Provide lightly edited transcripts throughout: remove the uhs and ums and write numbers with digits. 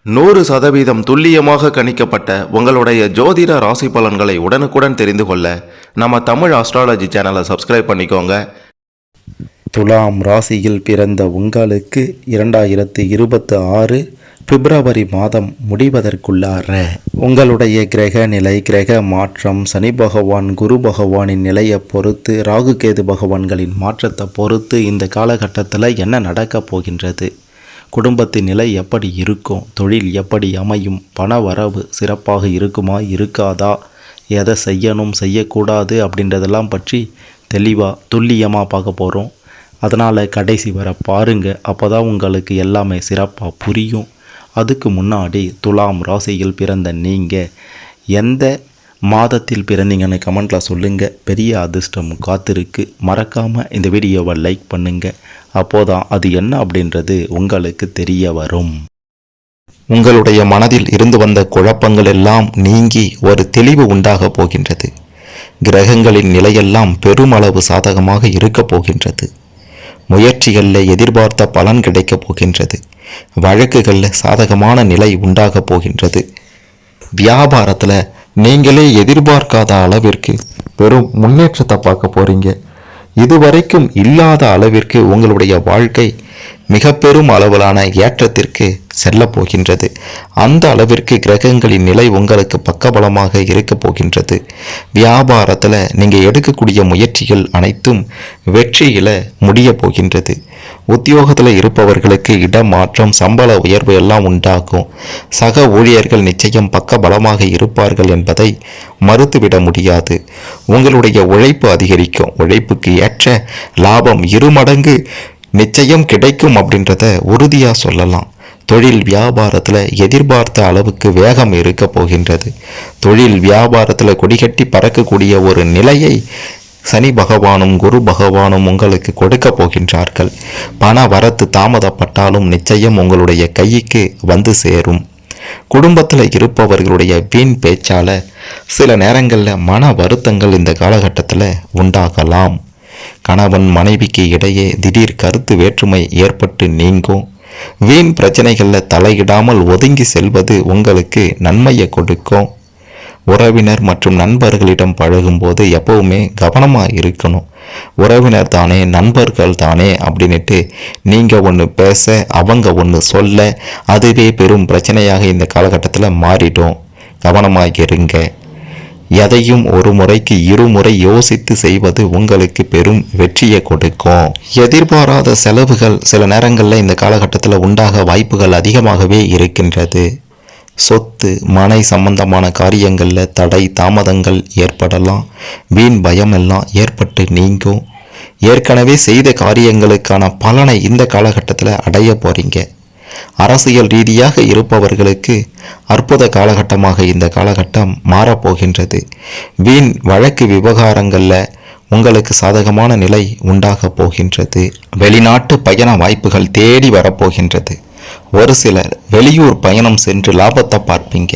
100% துல்லியமாக கணிக்கப்பட்ட உங்களுடைய ஜோதிட ராசி பலன்களை உடனுக்குடன் தெரிந்து கொள்ள நம்ம தமிழ் ஆஸ்ட்ராலஜி சேனலை சப்ஸ்கிரைப் பண்ணிக்கோங்க. துலாம் ராசியில் பிறந்த உங்களுக்கு 2026 பிப்ரவரி மாதம் முடிவதற்குள்ளார உங்களுடைய கிரக நிலை, கிரக மாற்றம், சனி பகவான், குரு பகவானின் நிலையை பொறுத்து, ராகு கேது பகவான்களின் மாற்றத்தை பொறுத்து இந்த காலகட்டத்தில் என்ன நடக்கப் போகின்றது, குடும்பத்தின் நிலை எப்படி இருக்கும், தொழில் எப்படி அமையும், பண வரவு சிறப்பாக இருக்குமா இருக்காதா, எதை செய்யணும் செய்யக்கூடாது அப்படின்றதெல்லாம் பற்றி தெளிவாக துல்லியமாக பார்க்க போகிறோம். அதனால் கடைசி வர பாருங்கள், அப்போ தான் உங்களுக்கு எல்லாமே சிறப்பாக புரியும். அதுக்கு முன்னாடி துலாம் ராசியில் பிறந்த நீங்கள் எந்த மாதத்தில் பிறந்தீங்கன்னு கமெண்ட்டில் சொல்லுங்கள். பெரிய அதிர்ஷ்டம் காத்திருக்கு. மறக்காமல் இந்த வீடியோவை லைக் பண்ணுங்கள். அப்போதான் அது என்ன அப்படின்றது உங்களுக்கு தெரிய வரும். உங்களுடைய மனதில் இருந்து வந்த குழப்பங்கள் எல்லாம் நீங்கி ஒரு தெளிவு உண்டாக போகின்றது. கிரகங்களின் நிலையெல்லாம் பெருமளவு சாதகமாக இருக்கப் போகின்றது. முயற்சிகளில் எதிர்பார்த்த பலன் கிடைக்கப் போகின்றது. வழக்குகளில் சாதகமான நிலை உண்டாக போகின்றது. வியாபாரத்தில் நீங்களே எதிர்பார்க்காத அளவிற்கு பெரும் முன்னேற்றத்தை பார்க்க போறீங்க. இதுவரைக்கும் இல்லாத அளவிற்கு உங்களுடைய வாழ்க்கை மிக பெரும் அளவிலான ஏற்றத்திற்கு செல்ல போகின்றது. அந்த அளவிற்கு கிரகங்களின் நிலை உங்களுக்கு பக்கபலமாக இருக்க போகின்றது. வியாபாரத்தில் நீங்கள் எடுக்கக்கூடிய முயற்சிகள் அனைத்தும் வெற்றியில் முடிய போகின்றது. உத்தியோகத்தில் இருப்பவர்களுக்கு இடமாற்றம், சம்பள உயர்வு எல்லாம் உண்டாகும். சக ஊழியர்கள் நிச்சயம் பக்கபலமாக இருப்பார்கள் என்பதை மறுத்துவிட முடியாது. உங்களுடைய உழைப்பு அதிகரிக்கும். உழைப்புக்கு ஏற்ற லாபம் 2 மடங்கு நிச்சயம் கிடைக்கும் அப்படின்றத உறுதியாக சொல்லலாம். தொழில் வியாபாரத்தில் எதிர்பார்த்த அளவுக்கு வேகம் இருக்க போகின்றது. தொழில் வியாபாரத்தில் கொடிகட்டி பறக்கக்கூடிய ஒரு நிலையை சனி பகவானும் குரு பகவானும் உங்களுக்கு கொடுக்க போகின்றார்கள். பண வரத்து தாமதப்பட்டாலும் நிச்சயம் உங்களுடைய கைக்கு வந்து சேரும். குடும்பத்தில் இருப்பவர்களுடைய வீண் பேச்சால் சில நேரங்களில் மன வருத்தங்கள் இந்த காலகட்டத்தில் உண்டாகலாம். கணவன் மனைவிக்கு இடையே திடீர் கருத்து வேற்றுமை ஏற்பட்டு நீங்கும். வீண் பிரச்சனைகளில் தலையிடாமல் ஒதுங்கி செல்வது உங்களுக்கு நன்மையை கொடுக்கும். உறவினர் மற்றும் நண்பர்களிடம் பழகும்போது எப்பவுமே கவனமாக இருக்கணும். உறவினர் தானே, நண்பர்கள் தானே அப்படின்ட்டு நீங்கள் ஒன்று பேச அவங்க ஒன்று சொல்ல அதுவே பெரும் பிரச்சனையாக இந்த காலகட்டத்தில் மாறிடும். கவனமாக இருங்க. எதையும் ஒரு முறைக்கு 2 முறை யோசித்து செய்வது உங்களுக்கு பெரும் வெற்றியை கொடுக்கும். எதிர்பாராத செலவுகள் சில நேரங்களில் இந்த காலகட்டத்தில் உண்டாக வாய்ப்புகள் அதிகமாகவே இருக்கின்றது. சொத்து, மனை சம்பந்தமான காரியங்களில் தடை தாமதங்கள் ஏற்படலாம். வீண் பயம் எல்லாம் ஏற்பட்டு நீங்கும். ஏற்கனவே செய்த காரியங்களுக்கான பலனை இந்த காலகட்டத்தில் அடைய போறீங்க. அரசியல் ரீதியாக இருப்பவர்களுக்கு அற்புத காலகட்டமாக இந்த காலகட்டம் மாறப்போகின்றது. வீண் வழக்கு விவகாரங்களில் உங்களுக்கு சாதகமான நிலை உண்டாக போகின்றது. வெளிநாட்டு பயண வாய்ப்புகள் தேடி வரப்போகின்றது. ஒரு சிலர் வெளியூர் பயணம் சென்று லாபத்தை பார்ப்பீங்க.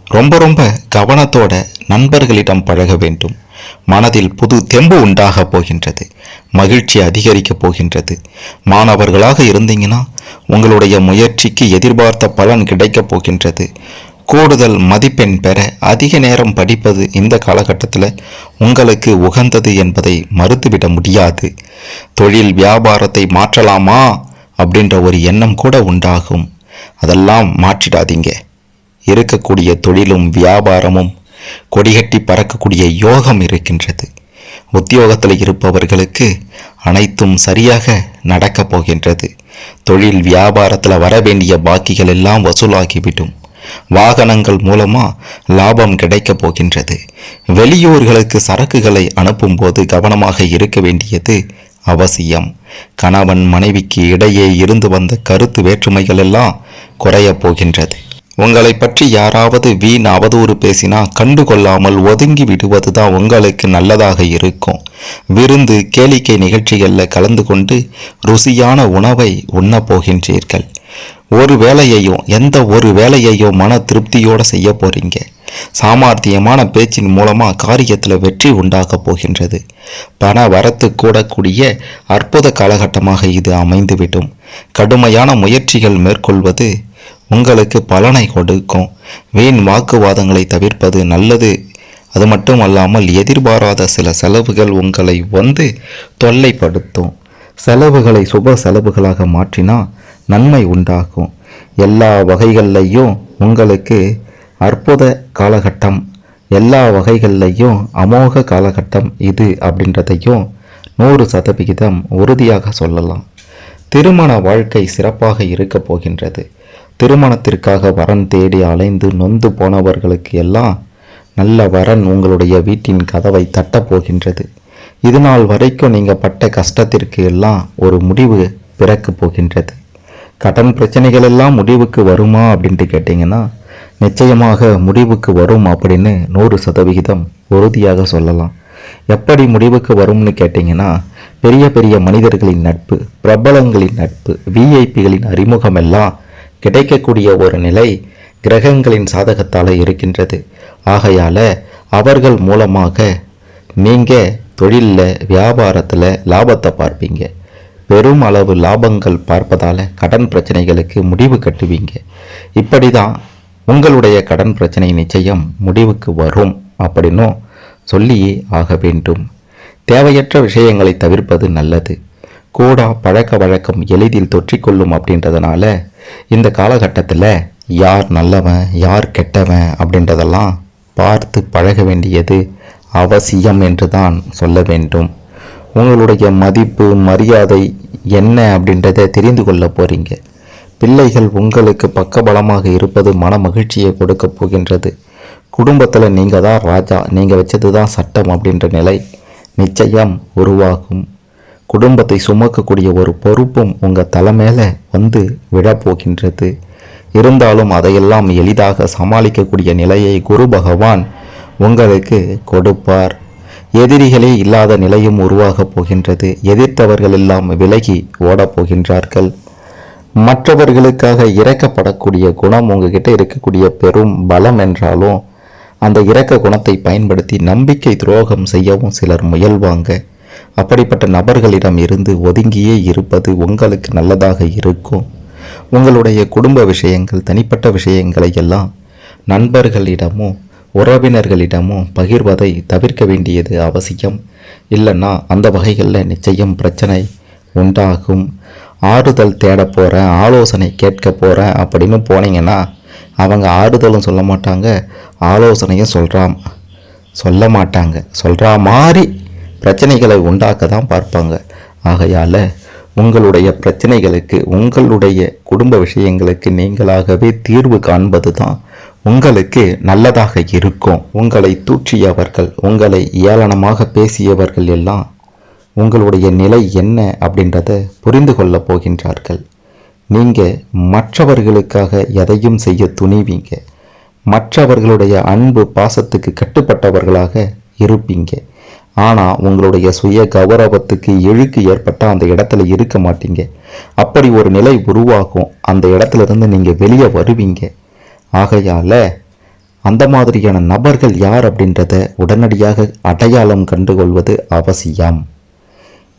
ரொம்ப கவனத்தோட நண்பர்களிடம் பழக வேண்டும். மனதில் புது தெம்பு உண்டாக போகின்றது. மகிழ்ச்சி அதிகரிக்க போகின்றது. மாணவர்களாக இருந்தீங்கன்னா உங்களுடைய முயற்சிக்கு எதிர்பார்த்த பலன் கிடைக்கப் போகின்றது. கூடுதல் மதிப்பெண் பெற அதிக நேரம் படிப்பது இந்த காலகட்டத்தில் உங்களுக்கு உகந்தது என்பதை மறுத்துவிட முடியாது. தொழில் வியாபாரத்தை மாற்றலாமா அப்படின்ற ஒரு எண்ணம் கூட உண்டாகும். அதெல்லாம் மாற்றிடாதீங்க. இருக்கக்கூடிய தொழிலும் வியாபாரமும் கொடிகட்டி பறக்கக்கூடிய யோகம் இருக்கின்றது. உத்தியோகத்தில் இருப்பவர்களுக்கு அனைத்தும் சரியாக நடக்கப் போகின்றது. தொழில் வியாபாரத்தில் வர வேண்டிய பாக்கிகள் எல்லாம் வசூலாகிவிடும். வாகனங்கள் மூலமாக லாபம் கிடைக்கப் போகின்றது. வெளியூர்களுக்கு சரக்குகளை அனுப்பும்போது கவனமாக இருக்க வேண்டியது அவசியம். கணவன் மனைவிக்கு இடையே இருந்து வந்த கருத்து வேற்றுமைகள் எல்லாம் குறையப் போகின்றது. உங்களை பற்றி யாராவது வீண் அவதூறு பேசினா கண்டுகொள்ளாமல் ஒதுங்கி விடுவது தான் உங்களுக்கு நல்லதாக இருக்கும். விருந்து கேளிக்கை நிகழ்ச்சிகளில் கலந்து கொண்டு ருசியான உணவை உண்ண போகின்றீர்கள். எந்த ஒரு வேலையையும் மன திருப்தியோடு செய்ய போறீங்க. சாமர்த்தியமான பேச்சின் மூலமாக காரியத்தில் வெற்றி உண்டாக போகின்றது. பண வரத்து கூடக்கூடிய அற்புத காலகட்டமாக இது அமைந்துவிடும். கடுமையான முயற்சிகள் மேற்கொள்வது உங்களுக்கு பலனை கொடுக்கும். வீண் வாக்குவாதங்களை தவிர்ப்பது நல்லது. அது மட்டும் அல்லாமல் எதிர்பாராத சில செலவுகள் உங்களை தொல்லைப்படுத்தும். செலவுகளை சுப செலவுகளாக மாற்றினா நன்மை உண்டாகும். எல்லா வகைகள்லையும் உங்களுக்கு அற்புத காலகட்டம், எல்லா வகைகள்லையும் அமோக காலகட்டம் இது அப்படின்றதையும் 100% உறுதியாக சொல்லலாம். திருமண வாழ்க்கை சிறப்பாக இருக்க போகின்றது. திருமணத்திற்காக வரன் தேடி அலைந்து நொந்து போனவர்களுக்கு எல்லாம் நல்ல வரன் உங்களுடைய வீட்டின் கதவை தட்டப் போகின்றது. இது நாள் வரைக்கும் நீங்கள் பட்ட கஷ்டத்திற்கு எல்லாம் ஒரு முடிவு பிறக்க போகின்றது. கடன் பிரச்சனைகள் எல்லாம் முடிவுக்கு வருமா அப்படின்ட்டு கேட்டிங்கன்னா நிச்சயமாக முடிவுக்கு வரும் அப்படின்னு 100% உறுதியாக சொல்லலாம். எப்படி முடிவுக்கு வரும்னு கேட்டிங்கன்னா, பெரிய பெரிய மனிதர்களின் நட்பு, பிரபலங்களின் நட்பு, விஐபிகளின் அறிமுகம் எல்லாம் கிடைக்கக்கூடிய ஒரு நிலை கிரகங்களின் சாதகத்தால் இருக்கின்றது. ஆகையால் அவர்கள் மூலமாக நீங்கள் தொழிலில் வியாபாரத்தில் லாபத்தை பார்ப்பீங்க. பெரும் அளவு லாபங்கள் பார்ப்பதால் கடன் பிரச்சனைகளுக்கு முடிவு கட்டுவீங்க. இப்படி தான் உங்களுடைய கடன் பிரச்சனை நிச்சயம் முடிவுக்கு வரும் அப்படின்னும் சொல்லியே ஆக வேண்டும். தேவையற்ற விஷயங்களை தவிர்ப்பது நல்லது. கூடா பழக்க வழக்கம் எளிதில் தொற்றிக்கொள்ளும் அப்படின்றதுனால இந்த காலகட்டத்தில் யார் நல்லவன் யார் கெட்டவன் அப்படின்றதெல்லாம் பார்த்து பழக வேண்டியது அவசியம் என்று தான் சொல்ல வேண்டும். உங்களுடைய மதிப்பு மரியாதை என்ன அப்படின்றத தெரிந்து கொள்ள போகிறீங்க. பிள்ளைகள் உங்களுக்கு பக்கபலமாக இருப்பது மன மகிழ்ச்சியை கொடுக்க போகின்றது. குடும்பத்தில் நீங்கள் தான் ராஜா, நீங்கள் வச்சது தான் சட்டம் அப்படின்ற நிலை நிச்சயம் உருவாகும். குடும்பத்தை சுமக்கக்கூடிய ஒரு பொறுப்பும் உங்கள் தலை மேலே விழப்போகின்றது. இருந்தாலும் அதையெல்லாம் எளிதாக சமாளிக்கக்கூடிய நிலையை குரு பகவான் உங்களுக்கு கொடுப்பார். எதிரிகளே இல்லாத நிலையும் உருவாகப் போகின்றது. எதிர்த்தவர்கள் எல்லாம் விலகி ஓடப் போகின்றார்கள். மற்றவர்களுக்காக இறக்கப்படக்கூடிய குணம் உங்ககிட்ட இருக்கக்கூடிய பெரும் பலம் என்றாலும் அந்த இரக்க குணத்தை பயன்படுத்தி நம்பிக்கை துரோகம் செய்யவும் சிலர் முயல்வாங்க. அப்படிப்பட்ட நபர்களிடம் இருந்து ஒதுங்கியே இருப்பது உங்களுக்கு நல்லதாக இருக்கும். உங்களுடைய குடும்ப விஷயங்கள், தனிப்பட்ட விஷயங்களை எல்லாம் நண்பர்களிடமோ உறவினர்களிடமோ பகிர்வதை தவிர்க்க வேண்டியது அவசியம். இல்லைன்னா அந்த வகைகளில் நிச்சயம் பிரச்சனை உண்டாகும். ஆறுதல் தேட போகிறேன், ஆலோசனை கேட்க போகிறேன் அப்படின்னு போனீங்கன்னா அவங்க ஆறுதலும் சொல்ல மாட்டாங்க, ஆலோசனையும் சொல்ல மாட்டாங்க. சொல்கிற மாதிரி பிரச்சனைகளை உண்டாக்க தான் பார்ப்பாங்க. ஆகையால் உங்களுடைய பிரச்சனைகளுக்கு, உங்களுடைய குடும்ப விஷயங்களுக்கு நீங்களாகவே தீர்வு காண்பது தான் உங்களுக்கு நல்லதாக இருக்கும். உங்களை தூற்றியவர்கள், உங்களை ஏளனமாக பேசியவர்கள் எல்லாம் உங்களுடைய நிலை என்ன அப்படின்றத புரிந்து கொள்ள போகின்றார்கள். நீங்கள் மற்றவர்களுக்காக எதையும் செய்ய துணிவீங்க. மற்றவர்களுடைய அன்பு பாசத்துக்கு கட்டுப்பட்டவர்களாக இருப்பீங்க. ஆனால் உங்களுடைய சுய கௌரவத்துக்கு இழுக்கு ஏற்பட்டால் அந்த இடத்துல இருக்க மாட்டீங்க. அப்படி ஒரு நிலை உருவாகும். அந்த இடத்துல இருந்து நீங்கள் வெளியே வருவீங்க. ஆகையால் அந்த மாதிரியான நபர்கள் யார் அப்படின்றத உடனடியாக அடையாளம் கண்டுகொள்வது அவசியம்.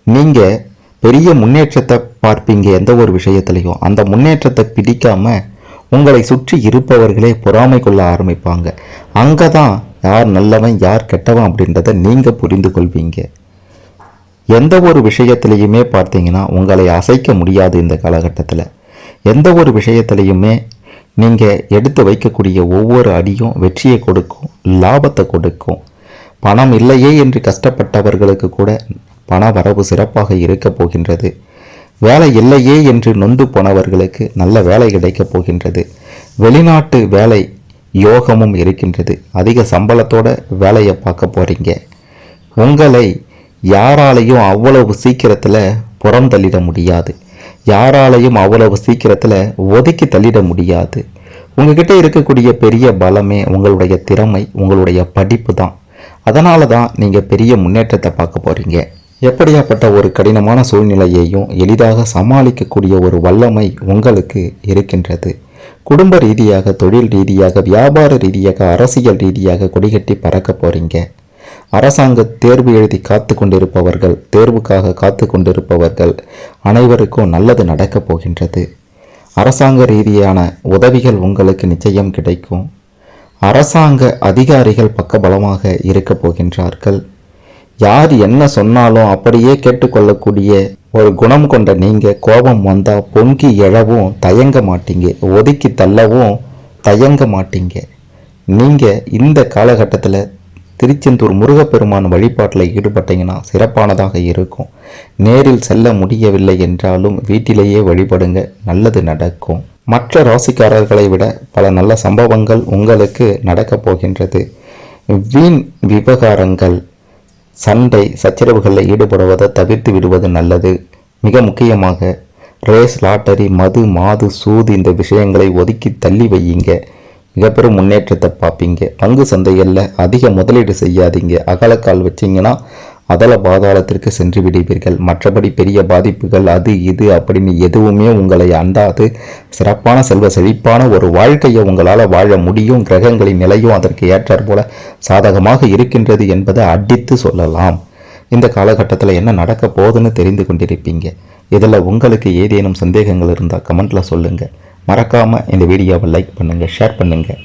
நீங்கள் பெரிய முன்னேற்றத்தை பார்ப்பீங்க எந்த ஒரு விஷயத்துலையும். அந்த முன்னேற்றத்தை பிடிக்காமல் உங்களை சுற்றி இருப்பவர்களே பொறாமை கொள்ள ஆரம்பிப்பாங்க. அங்கே தான் யார் நல்லவன் யார் கெட்டவன் அப்படின்றத நீங்கள் புரிந்து கொள்வீங்க. எந்த ஒரு விஷயத்திலையுமே பார்த்தீங்கன்னா உங்களை அசைக்க முடியாது. இந்த காலகட்டத்தில் எந்த ஒரு விஷயத்திலையுமே நீங்கள் எடுத்து வைக்கக்கூடிய ஒவ்வொரு அடியும் வெற்றியை கொடுக்கும், லாபத்தை கொடுக்கும். பணம் இல்லையே என்று கஷ்டப்பட்டவர்களுக்கு கூட பண வரவு சிறப்பாக இருக்க போகின்றது. வேலை இல்லையே என்று நொந்து போனவர்களுக்கு நல்ல வேலை கிடைக்கப் போகின்றது. வெளிநாட்டு வேலை யோகமும் இருக்கின்றது. அதிக சம்பளத்தோட வேலையை பார்க்க போகிறீங்க. உங்களை யாராலையும் அவ்வளவு சீக்கிரத்தில் புறம் தள்ளிட முடியாது. யாராலையும் அவ்வளவு சீக்கிரத்தில் ஒதுக்கி தள்ளிட முடியாது. உங்ககிட்ட இருக்கக்கூடிய பெரிய பலமே உங்களுடைய திறமை, உங்களுடைய படிப்பு தான். அதனால தான் நீங்கள் பெரிய முன்னேற்றத்தை பார்க்க போகிறீங்க. எப்படியாப்பட்ட ஒரு கடினமான சூழ்நிலையையும் எளிதாக சமாளிக்கக்கூடிய ஒரு வல்லமை உங்களுக்கு இருக்கின்றது. குடும்ப ரீதியாக, தொழில் ரீதியாக, வியாபார ரீதியாக, அரசியல் ரீதியாக கொடிகட்டி பறக்க போகிறீங்க. அரசாங்க தேர்வு எழுதி காத்து கொண்டிருப்பவர்கள், தேர்வுக்காக காத்து கொண்டிருப்பவர்கள் அனைவருக்கும் நல்லது நடக்கப் போகின்றது. அரசாங்க ரீதியான உதவிகள் உங்களுக்கு நிச்சயம் கிடைக்கும். அரசாங்க அதிகாரிகள் பக்கபலமாக இருக்க போகின்றார்கள். யார் என்ன சொன்னாலும் அப்படியே கேட்டுக்கொள்ளக்கூடிய ஒரு குணம் கொண்ட நீங்கள் கோபம் வந்தால் பொங்கி எழவும் தயங்க மாட்டீங்க, ஒதுக்கி தள்ளவும் தயங்க மாட்டீங்க. நீங்கள் இந்த காலகட்டத்தில் திருச்செந்தூர் முருகப்பெருமான் வழிபாட்டில் ஈடுபட்டீங்கன்னா சிறப்பானதாக இருக்கும். நேரில் செல்ல முடியவில்லை என்றாலும் வீட்டிலேயே வழிபடுங்க, நல்லது நடக்கும். மற்ற ராசிக்காரர்களை விட பல நல்ல சம்பவங்கள் உங்களுக்கு நடக்கப் போகின்றது. வீண் விவகாரங்கள், சண்டை சச்சரவுகளில் ஈடுபடுவதை தவிர்த்து விடுவது நல்லது. மிக முக்கியமாக ரேஸ், லாட்டரி, மது, மாது, சூது இந்த விஷயங்களை ஒதுக்கி தள்ளி வையுங்க. மிகப்பெரும் முன்னேற்றத்தை பார்ப்பீங்க. பங்கு சந்தைகளில் அதிக முதலீடு செய்யாதீங்க. அகலக்கால் வச்சிங்கன்னா அதல பாதாளத்திற்கு சென்று விடுவீர்கள். மற்றபடி பெரிய பாதிப்புகள் அது இது அப்படின்னு எதுவுமே உங்களை அண்டாது. சிறப்பான செல்வ செழிப்பான ஒரு வாழ்க்கையை உங்களால் வாழ முடியும். கிரகங்களின் நிலையும் அதற்கு ஏற்றாற் போல சாதகமாக இருக்கின்றது என்பதை அடித்து சொல்லலாம். இந்த காலகட்டத்தில் என்ன நடக்க போகுதுன்னு தெரிந்து கொண்டிருப்பீங்க. இதில் உங்களுக்கு ஏதேனும் சந்தேகங்கள் இருந்தால் கமெண்ட்டில் சொல்லுங்கள். மறக்காமல் இந்த வீடியோவை லைக் பண்ணுங்கள், ஷேர் பண்ணுங்கள்.